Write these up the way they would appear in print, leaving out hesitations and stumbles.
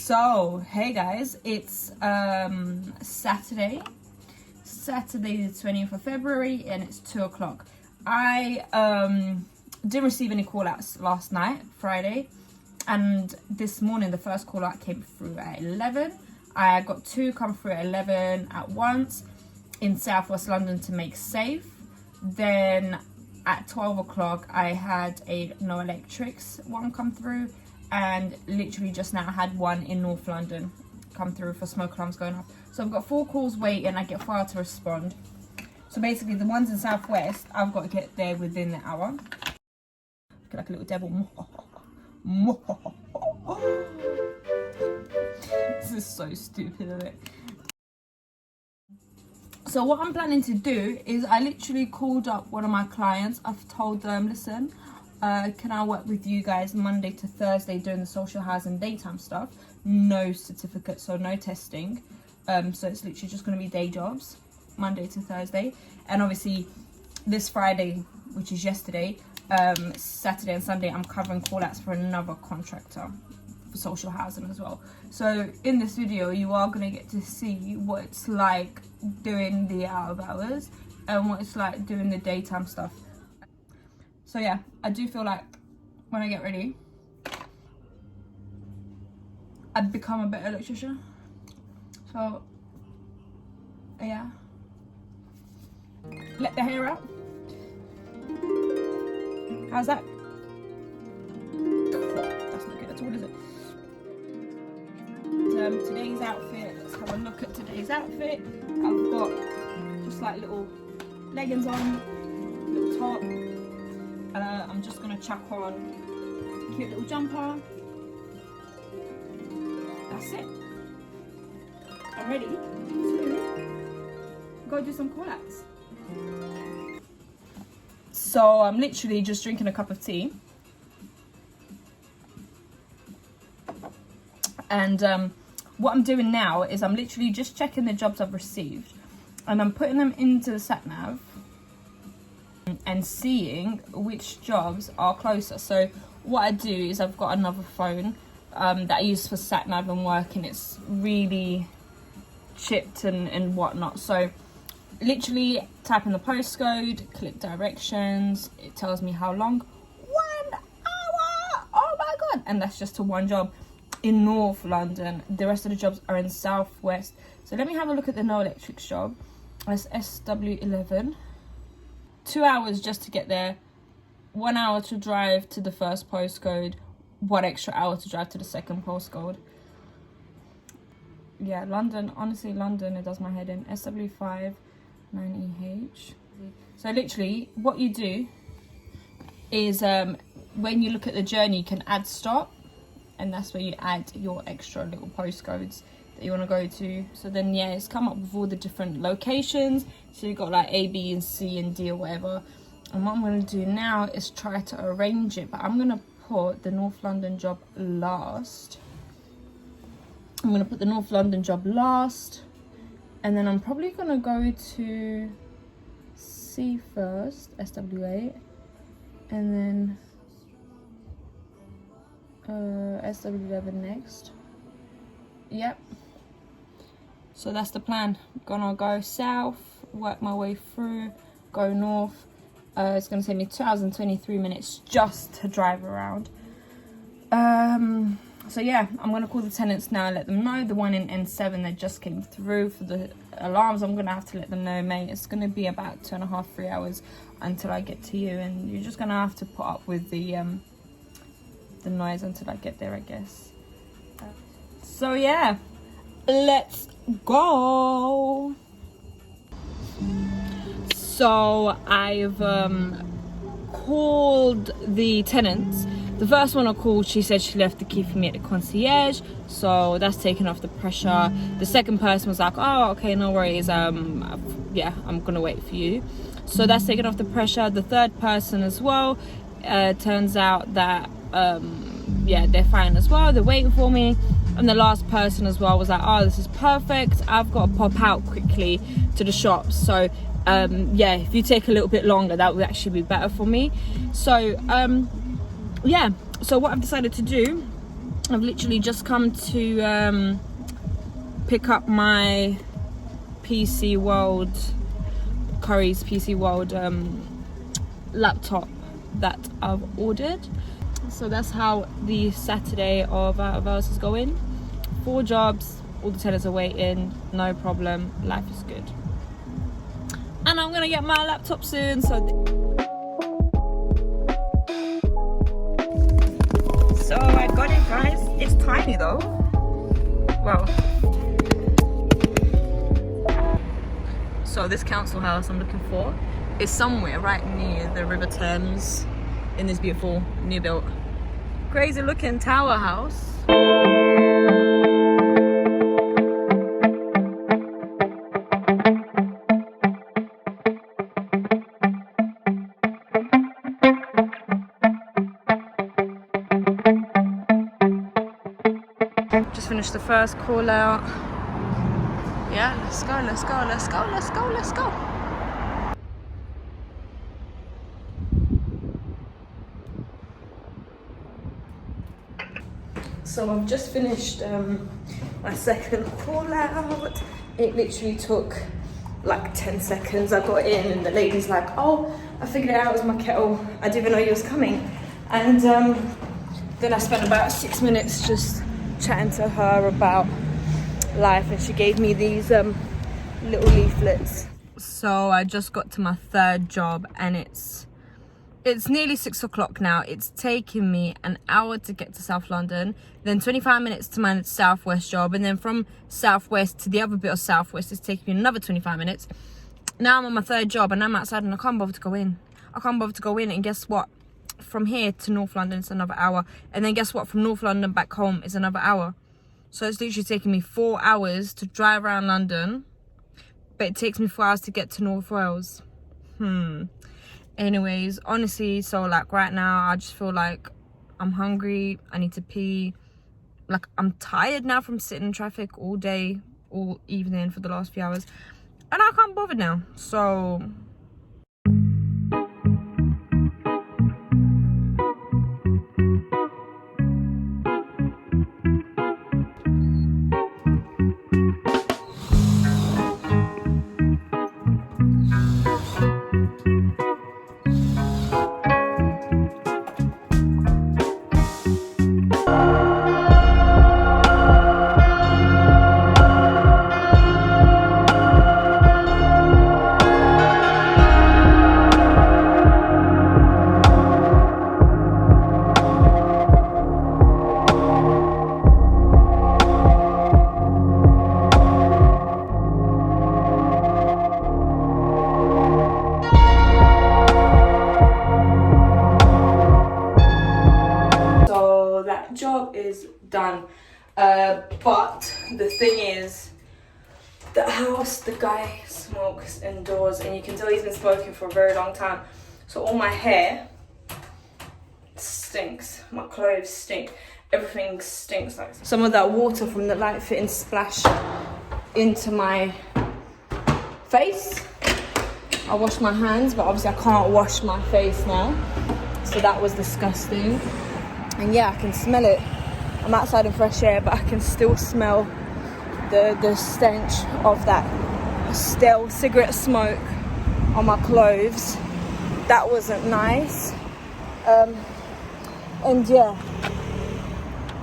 So hey guys, it's Saturday the 20th of February, and it's 2 o'clock. I didn't receive any call outs last night, Friday, and this morning the first call out came through at 11. I got two come through at 11 at once in Southwest London to make safe. Then at 12 o'clock I had a no electrics one come through, and literally just now I had one in North London come through for smoke alarms going off. So I've got 4 calls waiting. I get 5 to respond. So basically the ones in Southwest, I've got to get there within the hour. Look like a little devil. This is so stupid, isn't it? So what I'm planning to do is I literally called up one of my clients. I've told them, listen, can I work with you guys Monday to Thursday doing the social housing daytime stuff? No certificate, so no testing. So it's literally just going to be day jobs, Monday to Thursday. And obviously this Friday, which is yesterday, Saturday and Sunday, I'm covering call outs for another contractor for social housing as well. So in this video, you are going to get to see what it's like doing the out of hours and what it's like doing the daytime stuff. So yeah, I do feel like when I get ready, I'd become a better electrician. So yeah, let the hair out. How's that? That's not good at all, is it? Today's outfit, let's have a look at today's outfit. I've got just like little leggings on, little top. I'm just gonna chuck on a cute little jumper. That's it. I'm ready to go do some call outs. So I'm literally just drinking a cup of tea. And what I'm doing now is I'm literally just checking the jobs I've received, and I'm putting them into the sat nav and seeing which jobs are closer. So what I do is I've got another phone that I use for sat nav and work, and it's really chipped and whatnot. So literally type in the postcode, click directions, it tells me how long. 1 hour! Oh my god! And that's just to one job in North London. The rest of the jobs are in Southwest. So let me have a look at the no electrics job. That's SW11. 2 hours just to get there, 1 hour to drive to the first postcode, 1 extra hour to drive to the second postcode. Yeah, London, honestly, London, it does my head in. SW5 9EH. So literally what you do is when you look at the journey, you can add stop, and that's where you add your extra little postcodes that you want to go to. So then yeah, it's come up with all the different locations. So you've got like A, B and C and D or whatever. And what I'm going to do now is try to arrange it, but I'm going to put the North London job last. I'm going to put the North London job last, and then I'm probably going to go to C first, SW8, and then SW11 next. Yep. So that's the plan. I'm gonna go south, work my way through, go north. It's gonna take me 2 hours and 23 minutes just to drive around. So yeah, I'm gonna call the tenants now and let them know. The one in N7 that just came through for the alarms, I'm gonna have to let them know, mate, it's gonna be about 2.5 to 3 hours until I get to you, and you're just gonna have to put up with the noise until I get there, I guess. So yeah, let's go. So I've called the tenants. The first one I called, she said she left the key for me at the concierge, so that's taken off the pressure. The second person was like, oh, okay, no worries, yeah, I'm gonna wait for you. So that's taken off the pressure. The third person as well, turns out that yeah, they're fine as well, they're waiting for me. And the last person as well was like, oh, this is perfect, I've got to pop out quickly to the shops, so yeah, if you take a little bit longer, that would actually be better for me. So yeah, so what I've decided to do I've literally just come to pick up my PC World, Curry's PC World laptop that I've ordered. So that's how the Saturday of ours is going. 4 jobs, all the tenants are waiting, no problem, life is good. And I'm gonna get my laptop soon, so I got it, guys. It's tiny though. Wow. So this council house I'm looking for is somewhere right near the River Thames in this beautiful new built crazy looking tower house. Just finished the first call out. Yeah, let's go, let's go, let's go, let's go, let's go. So I've just finished my second call out. It literally took like 10 seconds. I got in and the lady's like, oh, I figured it out, it was my kettle. I didn't even know you was coming. And then I spent about 6 minutes just chatting to her about life, and she gave me these little leaflets. So I just got to my 3rd job, and it's nearly 6 o'clock now. It's taken me an hour to get to South London, then 25 minutes to my Southwest job, and then from Southwest to the other bit of Southwest it's taking me another 25 minutes. Now I'm on my 3rd job and I'm outside and I can't bother to go in. And guess what? From here to North London it's another hour, and then guess what? From North London back home is another hour. So it's literally taking me 4 hours to drive around London, but it takes me 4 hours to get to North Wales. Anyways, honestly, so like right now I just feel like I'm hungry, I need to pee. Like I'm tired now from sitting in traffic all day, all evening for the last few hours, and I can't bother now. So job is done, but the thing is, the house, the guy smokes indoors, and you can tell he's been smoking for a very long time. So all my hair stinks, my clothes stink, everything stinks. Like some of that water from the light fitting splashed into my face. I washed my hands, but obviously I can't wash my face now, so that was disgusting. And yeah, I can smell it. I'm outside in fresh air, but I can still smell the stench of that stale cigarette smoke on my clothes. That wasn't nice. And yeah,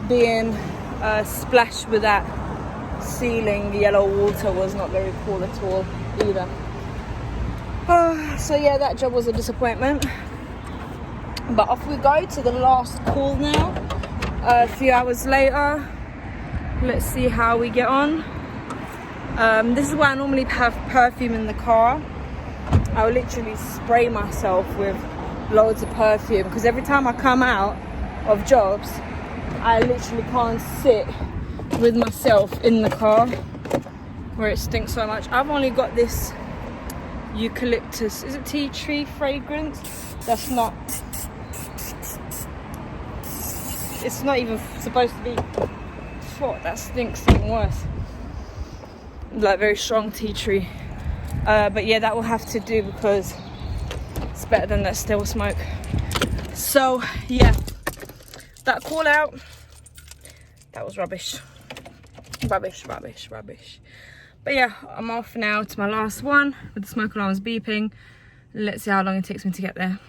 being splashed with that ceiling yellow water was not very cool at all either. So yeah, that job was a disappointment. But off we go to the last call now. A few hours later, let's see how we get on. This is why I normally have perfume in the car. I will literally spray myself with loads of perfume, because every time I come out of jobs, I literally can't sit with myself in the car where it stinks so much. I've only got this eucalyptus, is it tea tree fragrance? That's not, it's not even supposed to be. What, that stinks even worse. Like very strong tea tree. But yeah, that will have to do because it's better than that stale smoke. So yeah, that call out, That was rubbish. Rubbish. But yeah, I'm off now to my last one with the smoke alarms beeping. Let's see how long it takes me to get there.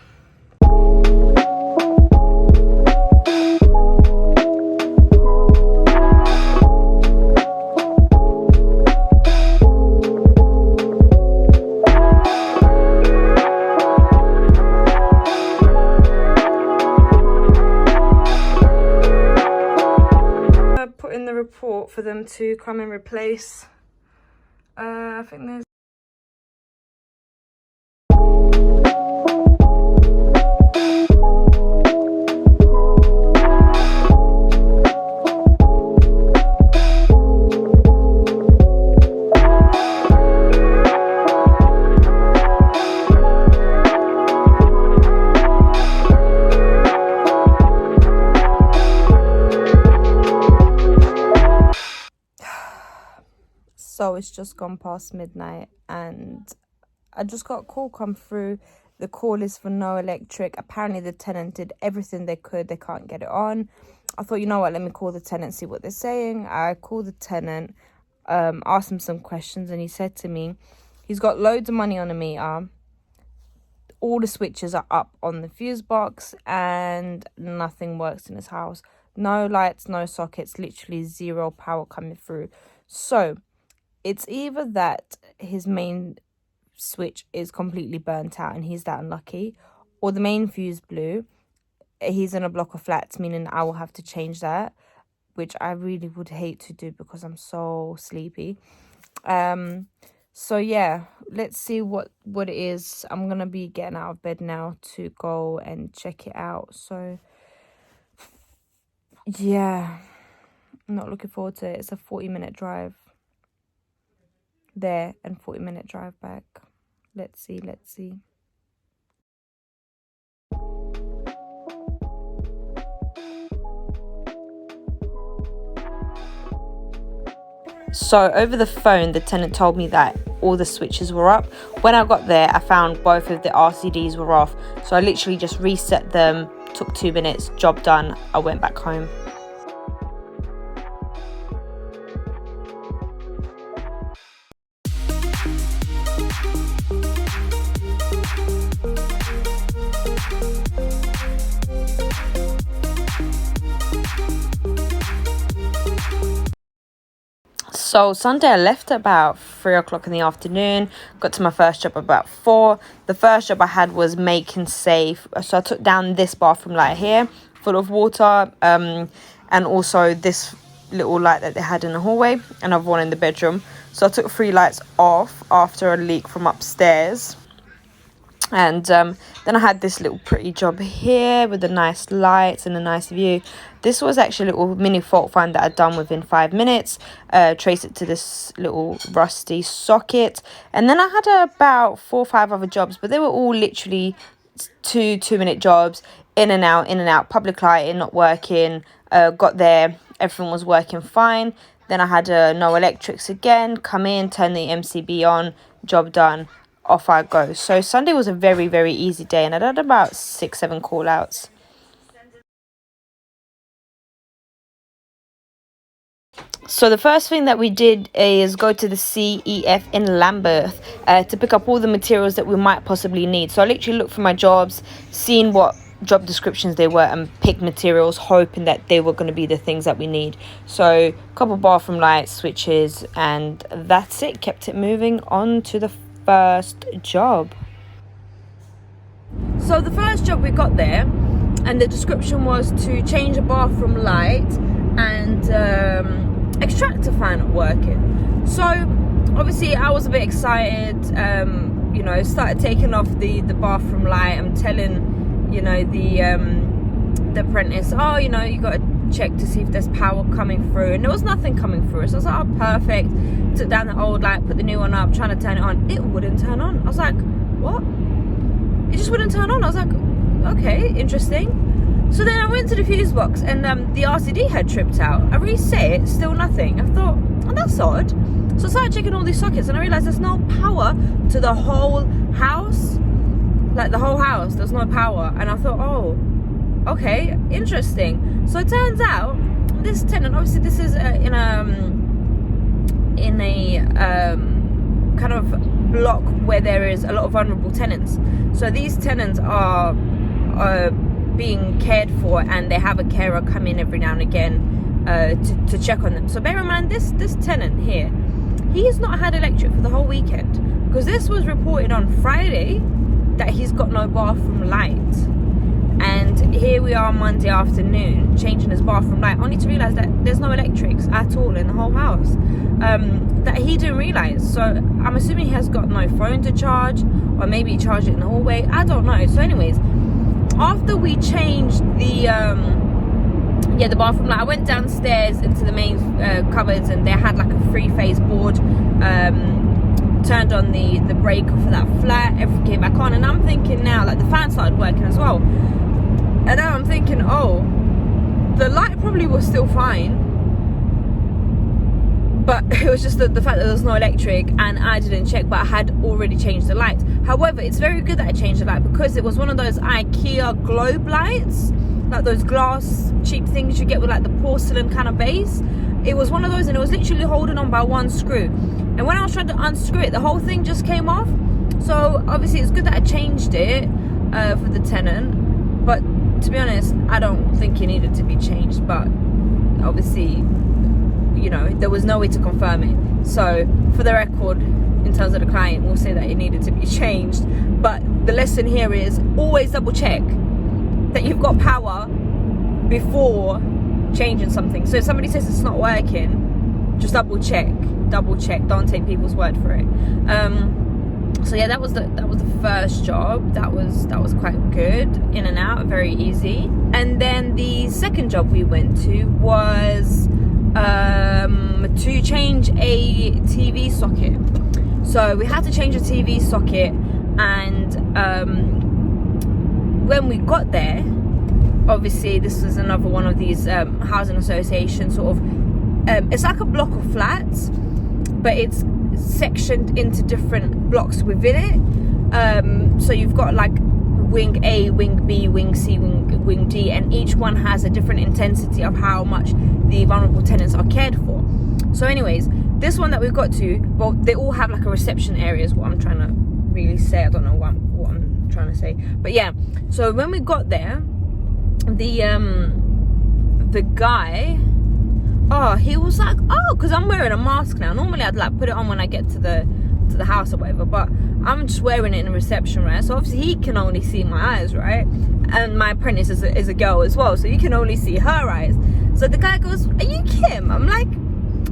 Put in the report for them to come and replace. I think there's So it's just gone past midnight and I just got a call come through. The call is for no electric. Apparently the tenant did everything they could. They can't get it on. I thought, you know what, let me call the tenant, see what they're saying. I called the tenant, asked him some questions, and he said to me, he's got loads of money on the meter. All the switches are up on the fuse box and nothing works in his house. No lights, no sockets, literally zero power coming through. So it's either that his main switch is completely burnt out and he's that unlucky, or the main fuse blew. He's in a block of flats, meaning I will have to change that, which I really would hate to do because I'm so sleepy. So yeah, let's see what it is. I'm gonna be getting out of bed now to go and check it out. So yeah, I'm not looking forward to it. It's a 40-minute drive there and 40-minute drive back. Let's see. So over the phone, the tenant told me that all the switches were up. When I got there, I found both of the RCDs were off. So I literally just reset them, took 2 minutes, job done. I went back home. So Sunday I left at about 3 o'clock in the afternoon, got to my first job about 4. The first job I had was making safe. So I took down this bathroom light here, full of water, and also this little light that they had in the hallway, another one in the bedroom. So I took 3 lights off after a leak from upstairs. And then I had this little pretty job here with the nice lights and a nice view. This was actually a little mini fault find that I'd done within 5 minutes. Trace it to this little rusty socket. And then I had about 4 or 5 other jobs, but they were all literally 2-minute jobs. In and out. Public lighting not working. Got there, everything was working fine. Then I had no electrics again. Come in, turn the MCB on, job done. Off I go. So Sunday was a very, very easy day, and I did about 6-7 call outs. So the first thing that we did is go to the CEF in Lambeth to pick up all the materials that we might possibly need. So I literally looked for my jobs, seeing what job descriptions they were, and picked materials, hoping that they were going to be the things that we need. So a couple bathroom lights, switches, and that's it. Kept it moving on to the first job. So the first job we got there, and the description was to change a bathroom light and extractor fan not working. So obviously I was a bit excited, you know, started taking off the bathroom light. I'm telling, you know, the apprentice, oh, you know, you got to check to see if there's power coming through, and there was nothing coming through. So I was like, oh, perfect. Took down the old light, put the new one up, trying to turn it on. It wouldn't turn on. I was like, what? It just wouldn't turn on. I was like, okay, interesting. So then I went to the fuse box, and the RCD had tripped out. I reset it, still nothing. I thought, oh, that's odd. So I started checking all these sockets, and I realized there's no power to the whole house. Like the whole house, there's no power. And I thought, oh, okay, interesting. So it turns out this tenant, obviously this is in a kind of block where there is a lot of vulnerable tenants. So these tenants are being cared for, and they have a carer come in every now and again to check on them. So bear in mind, this tenant here, he has not had electric for the whole weekend, because this was reported on Friday that he's got no bathroom light. And here we are Monday afternoon changing his bathroom light, only to realise that there's no electrics at all in the whole house, that he didn't realise. So I'm assuming he has got no phone to charge, or maybe he charged it in the hallway, I don't know. So anyways, after we changed the bathroom light, I went downstairs into the main cupboards, and they had like a 3-phase board, turned on the breaker for that flat, everything came back on, and I'm thinking now, like, the fan started working as well, and now I'm thinking, oh, the light probably was still fine, but it was just the fact that there was no electric, and I didn't check, but I had already changed the light. However, it's very good that I changed the light, because it was one of those IKEA globe lights, like those glass cheap things you get with like the porcelain kind of base. It was one of those, and it was literally holding on by one screw, and when I was trying to unscrew it, the whole thing just came off. So obviously it's good that I changed it for the tenant, but to be honest, I don't think it needed to be changed. But obviously, you know, there was no way to confirm it, so for the record, in terms of the client, we'll say that it needed to be changed. But the lesson here is always double check that you've got power before changing something. So if somebody says it's not working, just double check, don't take people's word for it. So yeah, that was the first job. That was quite good, in and out, very easy. And then the second job we went to was to change a TV socket. So we had to change a TV socket, and when we got there, obviously this was another one of these housing association sort of, it's like a block of flats, but it's sectioned into different blocks within it. So you've got like wing A, wing B, wing C, wing D, and each one has a different intensity of how much the vulnerable tenants are cared for. So anyways, this one that we've got to, well, they all have like a reception area is what I'm trying to really say. I don't know what I'm trying to say, but yeah. So when we got there, the guy, he was like, because I'm wearing a mask now. Normally I'd like put it on when I get to the house or whatever, but I'm just wearing it in the reception, right? So obviously he can only see my eyes, right? And my apprentice is a girl as well, so you can only see her eyes. So the guy goes, "Are you Kim?" I'm like,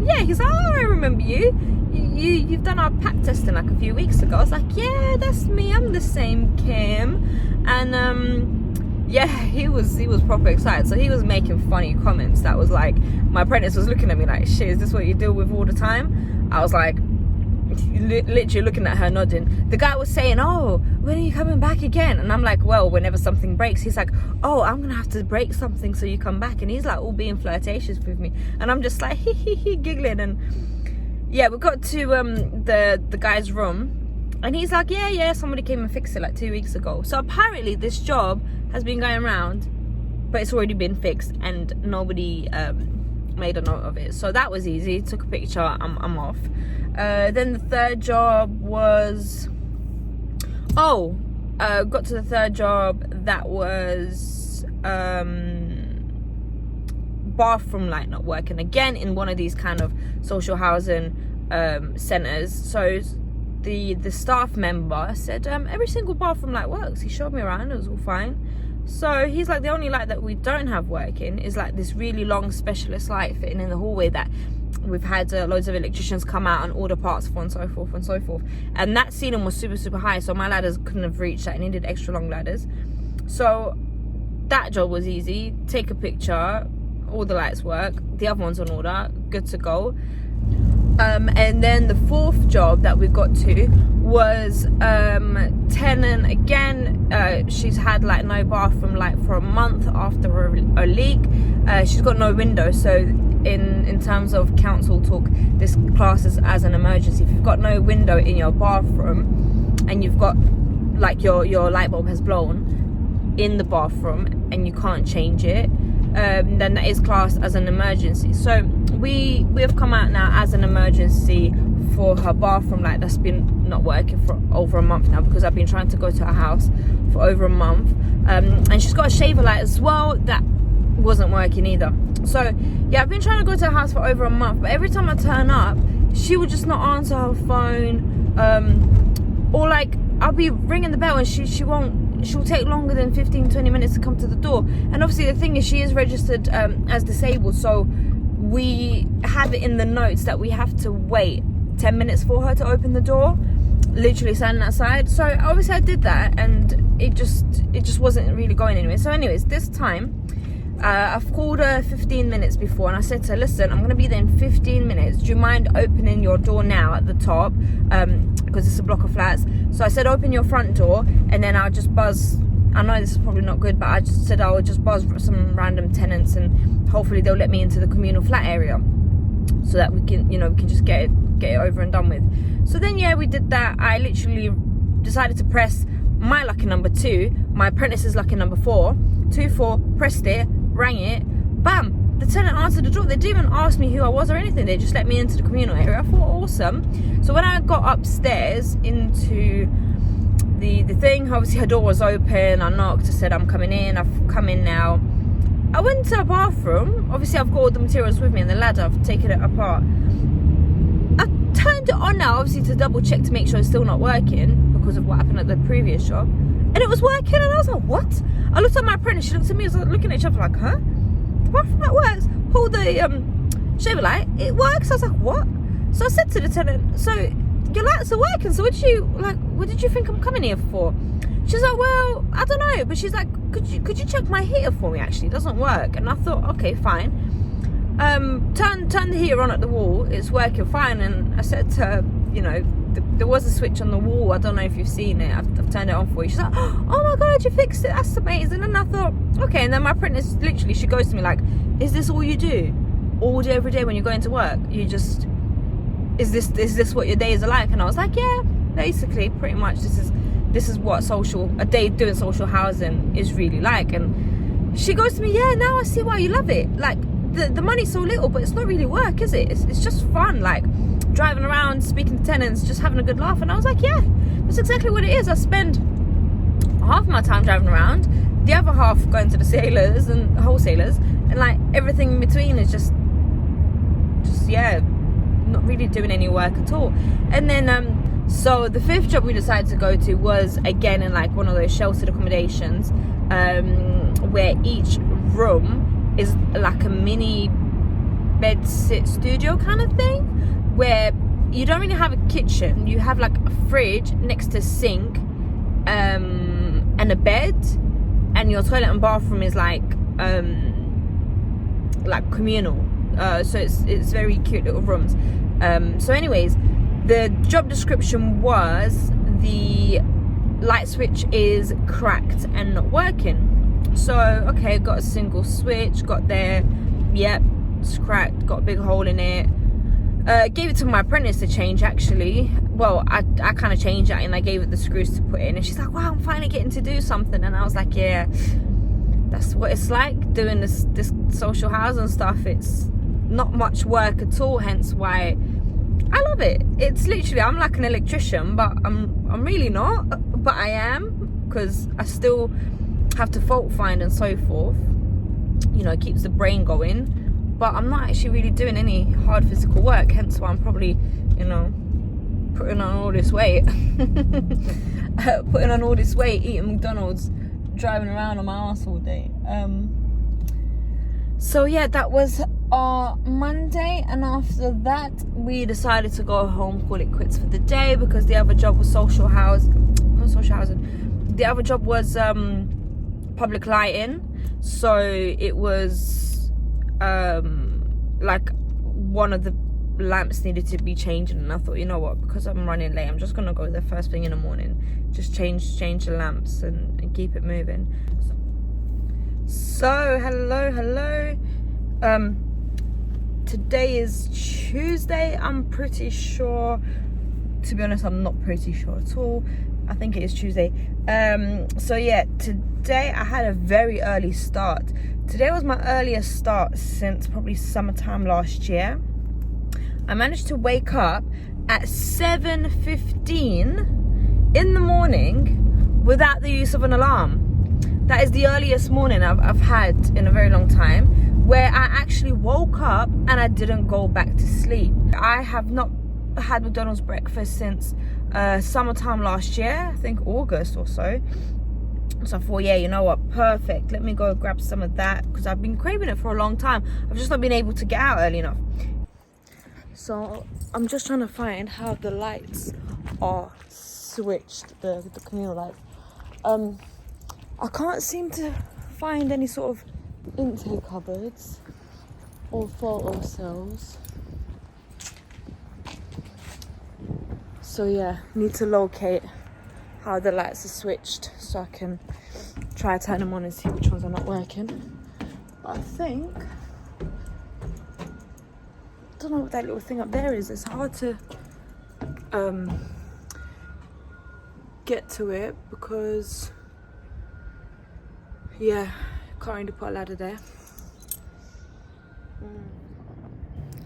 "Yeah." He's like, "Oh, I remember you. You've done our pack testing like a few weeks ago." I was like, "Yeah, that's me. I'm the same Kim." And yeah, he was proper excited. So he was making funny comments that was like, my apprentice was looking at me like, "Shit, is this what you deal with all the time?" I was like, literally looking at her, nodding. The guy was saying, "Oh, when are you coming back again?" And I'm like, "Well, whenever something breaks." He's like, "Oh, I'm gonna have to break something so you come back." And he's like all being flirtatious with me, and I'm just like giggling. And yeah, we got to the guy's room, and he's like, yeah, somebody came and fixed it like 2 weeks ago. So apparently this job has been going around, but it's already been fixed, and nobody made a note of it. So that was easy. Took a picture. I'm off. Then the third job was, got to the third job. That was bathroom light not working again in one of these kind of social housing centers. So the staff member said every single bathroom light works. He showed me around, it was all fine. So he's like, the only light that we don't have working is like this really long specialist light fitting in the hallway that we've had loads of electricians come out and order parts for, and so forth and so forth. And that ceiling was super high, so my ladders couldn't have reached that. I needed extra long ladders. So that job was easy. Take a picture, all the lights work, the other one's on order, good to go. And then the fourth job that we got to was tenant again. She's had like no bathroom light for a month after a leak. She's got no window, so in terms of council talk, this classes as an emergency. If you've got no window in your bathroom and you've got like your light bulb has blown in the bathroom and you can't change it, then that is classed as an emergency. So we have come out now as an emergency for her bathroom light that's been not working for over a month now, because I've been trying to go to her house for over a month. And she's got a shaver light as well that wasn't working either. So yeah, I've been trying to go to her house for over a month, but every time I turn up, she would just not answer her phone, or like I'll be ringing the bell and she'll take longer than 15-20 minutes to come to the door. And obviously the thing is, she is registered as disabled, so we have it in the notes that we have to wait 10 minutes for her to open the door, literally standing outside. So obviously I did that, and it just wasn't really going anywhere. So anyways, this time I've called her 15 minutes before, and I said to her, listen, I'm going to be there in 15 minutes. Do you mind opening your door now at the top? Because it's a block of flats. So I said, open your front door, and then I'll just buzz. I know this is probably not good, but I just said I would just buzz some random tenants, and hopefully they'll let me into the communal flat area, so that we can, we can just get it over and done with. So then, yeah, we did that. I literally decided to press my lucky number 2, my apprentice's lucky number 4, 4, pressed it, rang it, bam, the tenant answered the door. They didn't even ask me who I was or anything. They just let me into the communal area. I thought, awesome. So when I got upstairs into the thing, obviously her door was open. I knocked, I said, I'm coming in. I've come in now. I went to a bathroom. Obviously I've got all the materials with me and the ladder. I've taken it apart. I turned it on now, obviously, to double check to make sure it's still not working because of what happened at the previous job. And it was working, and I was like, what? I looked at my apprentice, she looked at me, I was looking at each other like, huh? The bathroom light works. Pulled the shaver light, it works. I was like, what? So I said to the tenant, so your lights are working, so what did you think I'm coming here for? She's like, well, I don't know. But she's like, could you check my heater for me, actually? It doesn't work. And I thought, okay, fine. Turn the heater on at the wall, it's working fine. And I said to her, there was a switch on the wall, I don't know if you've seen it, I've turned it on for you. She's like, oh my god, you fixed it, that's amazing. And I thought, okay. And then my apprentice, literally, she goes to me like, is this all you do all day every day when you're going to work? Is this what your days are like? And I was like, yeah, basically, pretty much this is what a day doing social housing is really like. And she goes to me, yeah, now I see why you love it. Like, the money's so little, but it's not really work, is it? It's just fun, like driving around, speaking to tenants, just having a good laugh. And I was like, yeah, that's exactly what it is. I spend half my time driving around, the other half going to the sailors and wholesalers, and like everything in between is just yeah, not really doing any work at all. And then so the 5th job we decided to go to was again in like one of those sheltered accommodations, where each room is like a mini bed sit studio kind of thing, where you don't really have a kitchen. You have like a fridge next to a sink, and a bed, and your toilet and bathroom is like communal. So it's very cute little rooms. So anyways, the job description was the light switch is cracked and not working. So okay, got a single switch, got there, yep, it's cracked, got a big hole in it. Gave it to my apprentice to change, actually. Well, I kind of changed it, and I gave it the screws to put in, and she's like, wow, I'm finally getting to do something. And I was like, yeah, that's what it's like doing this social housing stuff. It's not much work at all, hence why I love it. It's literally, I'm like an electrician, but I'm really not, but I am, because I still have to fault find and so forth. It keeps the brain going, but I'm not actually really doing any hard physical work, hence why I'm probably, putting on all this weight. Putting on all this weight, eating McDonald's, driving around on my ass all day. So yeah, that was our Monday, and after that we decided to go home, call it quits for the day, because the other job was not social housing. The other job was public lighting, so it was like one of the lamps needed to be changed, and I thought, you know what, because I'm running late, I'm just gonna go there first thing in the morning, just change the lamps and keep it moving. So hello, today is Tuesday. I'm pretty sure, to be honest, I'm not pretty sure at all. I think it is Tuesday. So yeah, today I had a very early start. Today was my earliest start since probably summertime last year. I managed to wake up at 7:15 in the morning without the use of an alarm. That is the earliest morning I've had in a very long time, where I actually woke up and I didn't go back to sleep. I have not had McDonald's breakfast since summertime last year, I think August or so. So I thought, yeah, you know what, perfect, let me go grab some of that, because I've been craving it for a long time. I've just not been able to get out early enough. So I'm just trying to find how the lights are switched, the communal lights. I can't seem to find any sort of intake cupboards or photo cells. So yeah, need to locate how the lights are switched so I can try to turn them on and see which ones are not working. But I think, I don't know what that little thing up there is. It's hard to get to it because, yeah, can't really put a ladder there.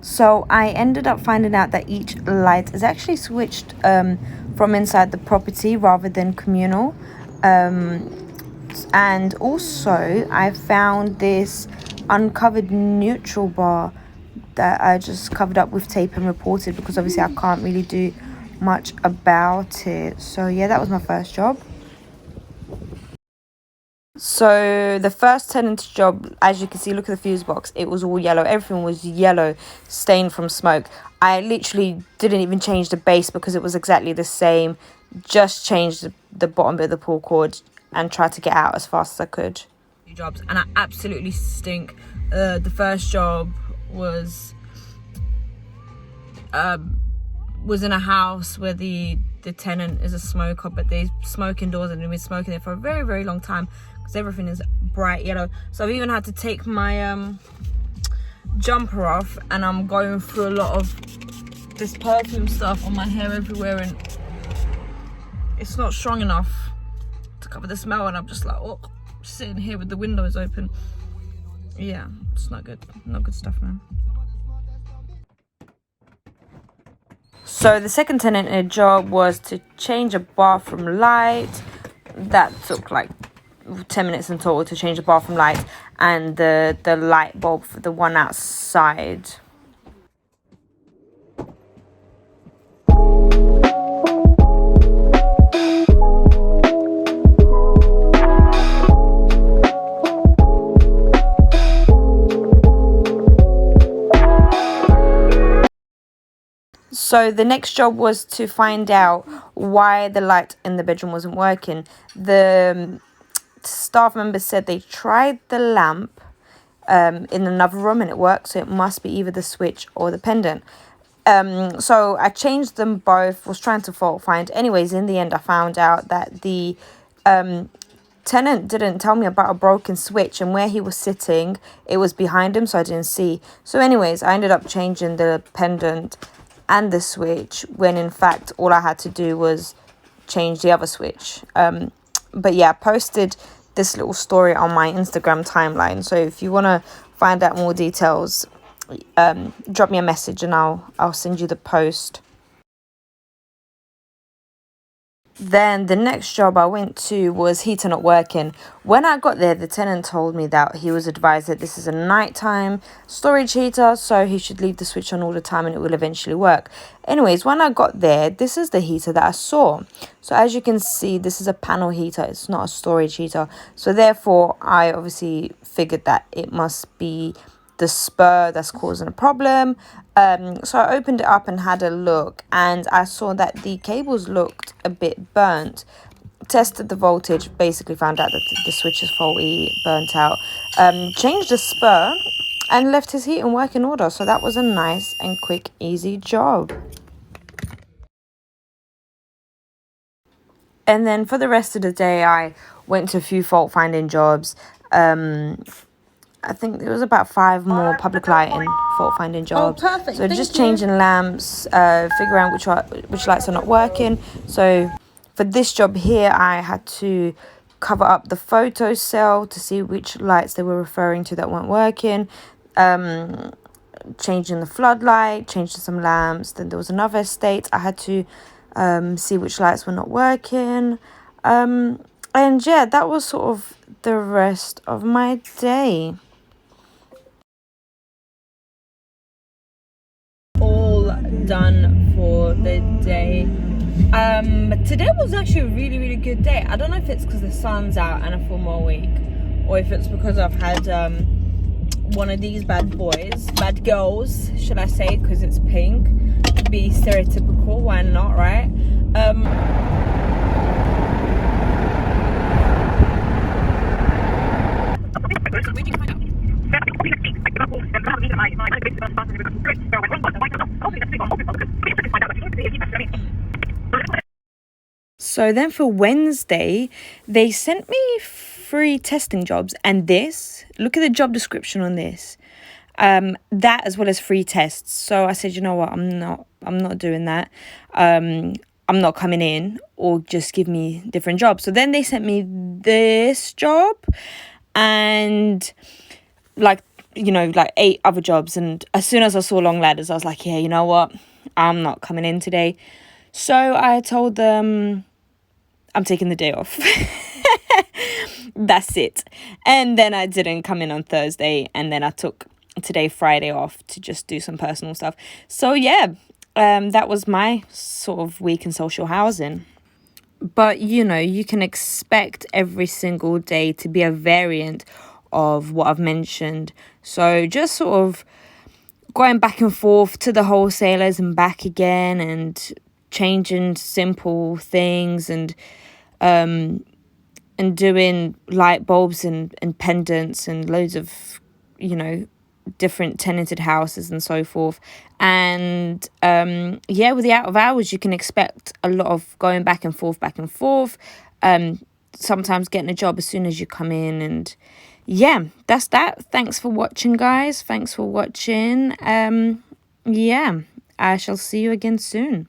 So I ended up finding out that each light is actually switched from inside the property rather than communal. And also I found this uncovered neutral bar that I just covered up with tape and reported, because obviously I can't really do much about it. So yeah, that was my first job. So the first tenant's job, as you can see, look at the fuse box, it was all yellow. Everything was yellow, stained from smoke. I literally didn't even change the base because it was exactly the same. Just changed the bottom bit of the pull cord and tried to get out as fast as I could. Jobs, and I absolutely stink. The first job was in a house where the tenant is a smoker, but they smoke indoors and they've been smoking there for a very, very long time because everything is bright yellow. So I've even had to take my jumper off, and I'm going through a lot of this perfume stuff on my hair everywhere, and it's not strong enough to cover the smell, and I'm just like, oh, sitting here with the windows open. Yeah, it's not good. Not good stuff, man. So the second tenant in a job was to change a bathroom light. That took like 10 minutes in total to change the bathroom light and the light bulb for the one outside. So the next job was to find out why the light in the bedroom wasn't working. The staff members said they tried the lamp in another room and it worked, so it must be either the switch or the pendant. So I changed them both, was trying to fault find. Anyways, in the end, I found out that the tenant didn't tell me about a broken switch, and where he was sitting, it was behind him, so I didn't see. So anyways, I ended up changing the pendant and the switch, when in fact all I had to do was change the other switch. But yeah, I posted this little story on my Instagram timeline, so if you want to find out more details, drop me a message and I'll send you the post. Then the next job I went to was heater not working. When I got there, the tenant told me that he was advised that this is a nighttime storage heater, so he should leave the switch on all the time and it will eventually work. Anyways, when I got there, this is the heater that I saw. So as you can see, this is a panel heater. It's not a storage heater. So therefore, I obviously figured that it must be the spur that's causing a problem. So I opened it up and had a look, and I saw that the cables looked a bit burnt. Tested the voltage, basically found out that the switch is faulty, burnt out. Changed the spur and left his heat in working order. So that was a nice and quick, easy job. And then for the rest of the day, I went to a few fault finding jobs. I think there was about 5 more public lighting fault finding jobs. Oh, perfect. So just changing lamps, figuring out which lights are not working. So for this job here, I had to cover up the photo cell to see which lights they were referring to that weren't working, changing the floodlight, changing some lamps. Then there was another estate I had to see which lights were not working, and yeah, that was sort of the rest of my day. All done for the day. Today was actually a really good day. I don't know if it's because the sun's out and I feel more awake, or if it's because I've had one of these bad girls, should I say, because it's pink. Be stereotypical, why not, right? So then for Wednesday, they sent me 3 testing jobs, and this, look at the job description on this. That as well as 3 tests. So I said, you know what, I'm not doing that. I'm not coming in, or just give me different jobs. So then they sent me this job and like 8 other jobs. And as soon as I saw long ladders, I was like, yeah, you know what, I'm not coming in today. So I told them I'm taking the day off. That's it. And then I didn't come in on Thursday, and then I took today, Friday, off to just do some personal stuff. So yeah, that was my sort of week in social housing. But you can expect every single day to be a variant of what I've mentioned. So just sort of going back and forth to the wholesalers and back again, and changing simple things, and doing light bulbs and pendants and loads of different tenanted houses and so forth. And with the out of hours, you can expect a lot of going back and forth, sometimes getting a job as soon as you come in. And yeah, that's that. Thanks for watching, guys. Thanks for watching. I shall see you again soon.